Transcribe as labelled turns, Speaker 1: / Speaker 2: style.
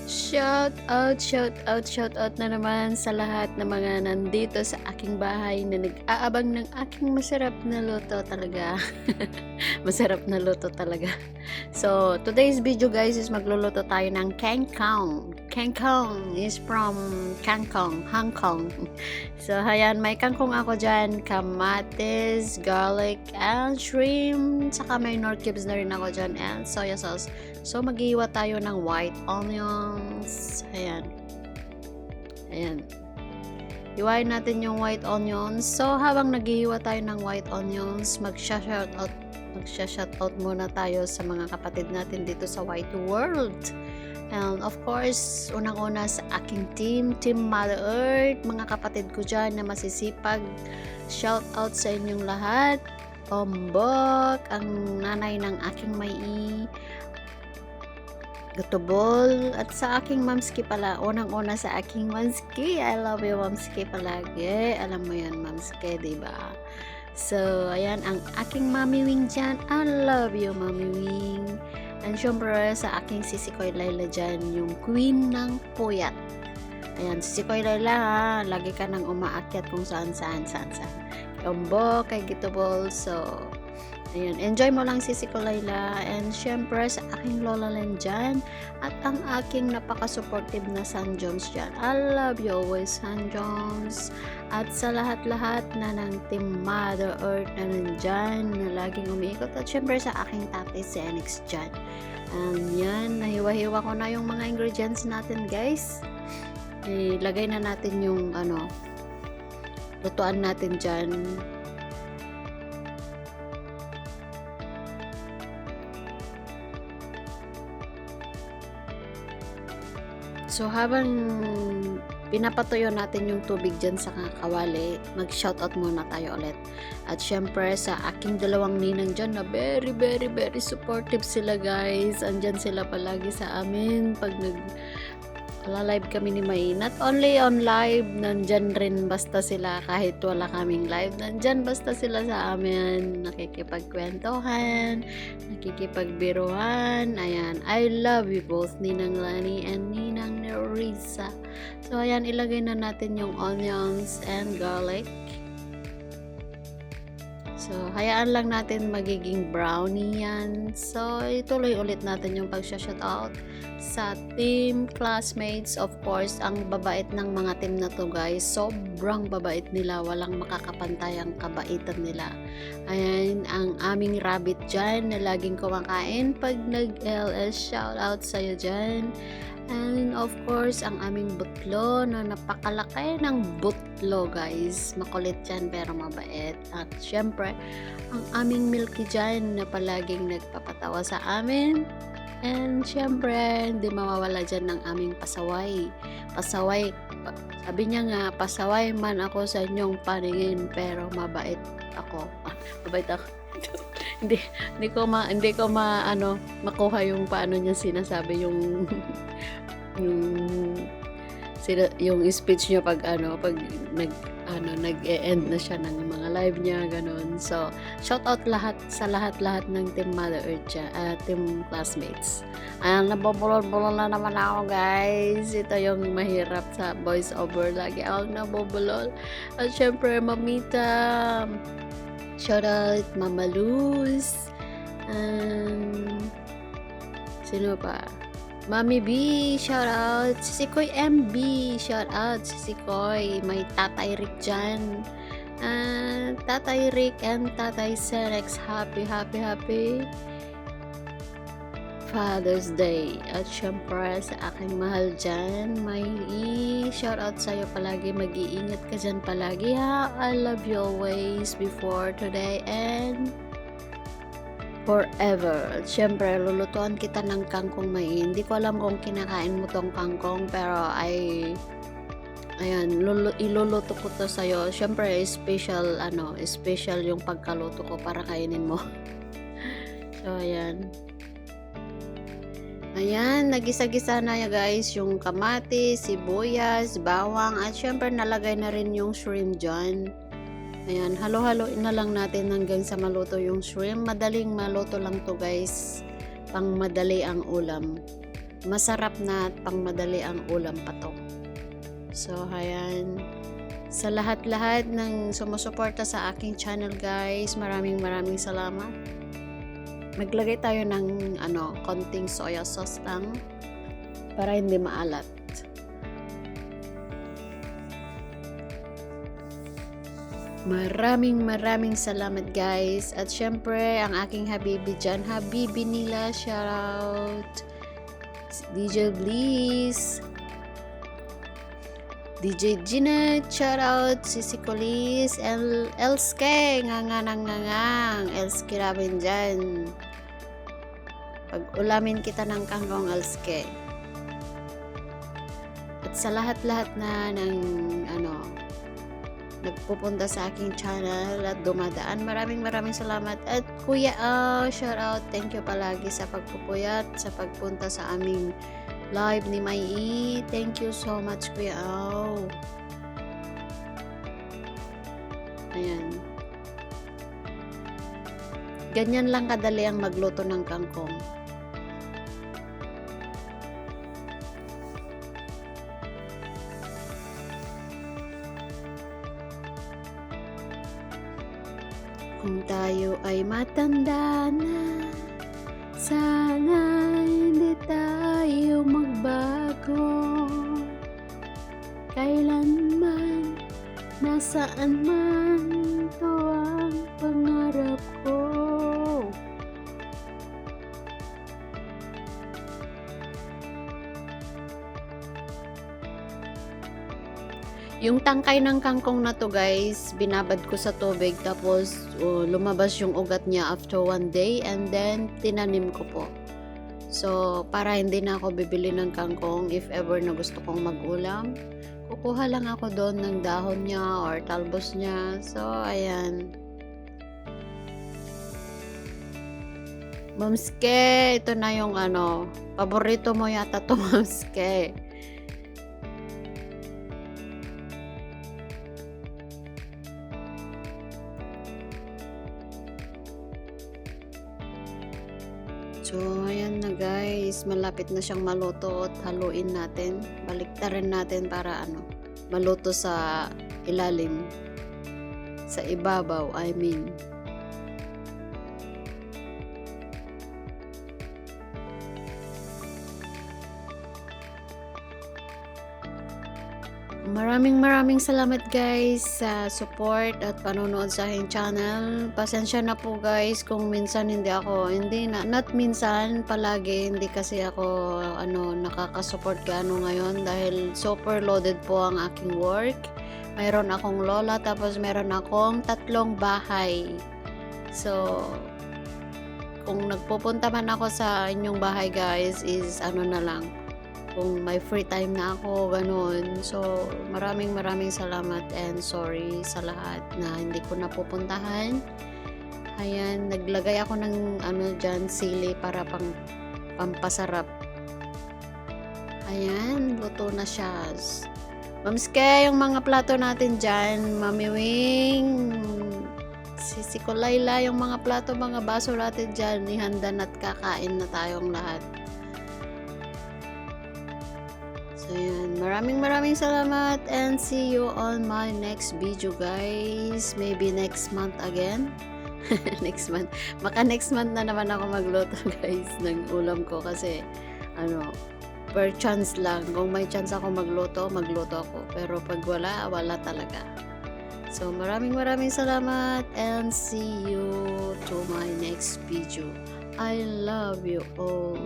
Speaker 1: Shout out na naman sa lahat ng mga nandito sa aking bahay na nag-aabang ng aking masarap na luto talaga. Masarap na luto talaga. So, today's video guys is magluluto tayo ng kangkong. Kangkong is from Kangkong, Hong Kong. So, ayan, may kangkong ako dyan, kamatis, garlic, and shrimp. Saka may nor cubes na rin ako dyan, and soya sauce. So, maghiwa tayo ng white onions. Ayan. Ayan. Hiwain natin yung white onions. So, habang naghihiwa tayo ng white onions, magsha-shoutout muna tayo sa mga kapatid natin dito sa White World. And of course, unang-una sa aking Team Mother Earth, mga kapatid ko dyan na masisipag. Shoutout sa inyong lahat. Ombok, ang nanay ng aking may Gutubol, at sa aking mamski pala, unang-una sa aking mamski. I love you mamski palagi. Alam mo yan mamski, diba? So, ayan ang aking Mami Wing dyan. I love you Mami Wing. And syempre sa aking Sisikoy Layla dyan, yung queen ng puyat. Ayan, Sisikoy Layla ha, lagi ka nang umaakyat kung saan. Ombo, kay Gitubol. So, ayan, enjoy mo lang Sisikoy Layla. And syempre sa aking Lola Len dyan, at ang aking napaka-supportive na San Jones dyan. I love you always San Jones. At sa lahat-lahat na ng Team Mother Earth na nandyan, na laging umiikot. At syempre sa aking tatay si Enix dyan. Yan, nahiwa-hiwa ko na yung mga ingredients natin guys. Ilagay na natin yung lutuan natin dyan. So, habang pinapatuyo natin yung tubig dyan sa kawali, mag-shoutout muna tayo ulit. At syempre, sa aking dalawang ninang dyan na very supportive sila guys. Andyan sila palagi sa amin pag live kami ni May. Not only on live, nandyan rin basta sila kahit wala kaming live. Nandyan basta sila sa amin. Nakikipagkwentuhan, nakikipagbiruan. Ayan, I love you both, Ninang Lani and Ninang Nerissa. So, ayan, ilagay na natin yung onions and garlic. So, hayaan lang natin magiging brownie yan. So, ituloy ulit natin yung pag-shoutout sa team classmates. Of course, ang babait ng mga team na to guys. Sobrang babait nila. Walang makakapantay ang kabaitan nila. Ayan, ang aming rabbit dyan na laging kumakain pag nag-LS. Shoutout sa'yo dyan. And of course, ang aming butlo na napakalaki ng butlo guys. Makulit yan pero mabait. At syempre, ang aming Milky dyan na palaging nagpapatawa sa amin. And syempre, hindi mawawala dyan ng aming pasaway. Pasaway, sabi niya nga, pasaway man ako sa inyong paningin pero mabait ako. Mabait ako. hindi ko makuha yung paano niya sinasabi yung speech niya pag nag-e-end na siya ng mga live niya ganun. So shout out sa lahat ng Team Mother Earth team classmates. Ayan, nabubulol-bulol na naman ako guys. Ito yung mahirap sa voice over, lagi akong nabubulol. At syempre Mamita, shout out Mama Luz, sino pa? Mami B, shout out. Sisikoy MB, shout out. Sisikoy, may Tatay Rick dyan. Tatay Rick and Tatay Serex, happy Father's Day. At syempre sa aking mahal dyan, may shout out sa'yo palagi. Mag-iingat ka dyan palagi ha. I love you always, before, today, and forever. Siyempre, lulutuan kita ng kangkong May. Hindi ko alam kung kinakain mo tong kangkong, pero ayan, iluluto ko to sa'yo. Siyempre, special yung pagkaluto ko para kainin mo. So, ayan. Ayan, nagisa-gisa na ya guys yung kamatis, sibuyas, bawang, at syempre nalagay na rin yung shrimp dyan. Ayan, halo-haloin na lang natin hanggang sa maluto yung shrimp. Madaling maluto lang to guys. Pang madali ang ulam. masarap na at pangmadali ang ulam pa to. So, ayan. Sa lahat-lahat ng sumusuporta sa aking channel guys, maraming salamat. Maglagay tayo ng konting soya sauce lang para hindi maalat. Maraming salamat guys. At syempre, ang aking habibi dyan, habibi nila, shoutout. DJ Bliss, DJ Gina, shoutout. Sisi Colis, Elske, nganganang, Elske ramen dyan. Pag ulamin kita ng kangkong, Elske. At sa lahat-lahat na ng nagpupunta sa aking channel at dumadaan, maraming salamat. At Kuya shout out, thank you palagi sa pagpupuyat, sa pagpunta sa aming live ni Mai. Thank you so much Kuya Ayan. Ganyan lang kadali ang magluto ng kangkong. Kung tayo ay matanda na, sana hindi tayo magbago. Kailanman, nasaan man, ito ang pangarap ko. Yung tangkay ng kangkong na to guys, binabad ko sa tubig tapos lumabas yung ugat niya after 1 day and then tinanim ko po. So, para hindi na ako bibili ng kangkong if ever na gusto kong mag-ulam, kukuha lang ako doon ng dahon niya or talbos niya. So, ayan. Mamske, ito na yung paborito mo yata to, Mamske. So, ayan na guys, malapit na siyang maluto at haluin natin. Baliktarin natin para maluto sa ilalim. Sa ibabaw, I mean. Maraming salamat guys sa support at panonood sa aking channel. Pasensya na po guys kung minsan not minsan, palagi hindi kasi ako nakaka-support gaano ngayon dahil super loaded po ang aking work. Mayroon akong lola tapos meron akong 3 bahay. So, kung nagpupunta man ako sa inyong bahay guys is na lang. Kung may free time na ako, ganun. So, maraming salamat and sorry sa lahat na hindi ko napupuntahan. Ayan, naglagay ako ng dyan, sili para pampasarap. Ayan, luto na siya. Mamske, yung mga plato natin dyan, Mami Wing, si Kulayla, yung mga plato, mga baso natin dyan, ihanda na at kakain na tayong lahat. So, ayan. Maraming salamat and see you on my next video guys. Maybe next month again. Next month. Maka next month na naman ako magluto guys ng ulam ko kasi per chance lang. Kung may chance ako magluto ako. Pero pag wala talaga. So, maraming salamat and see you to my next video. I love you all.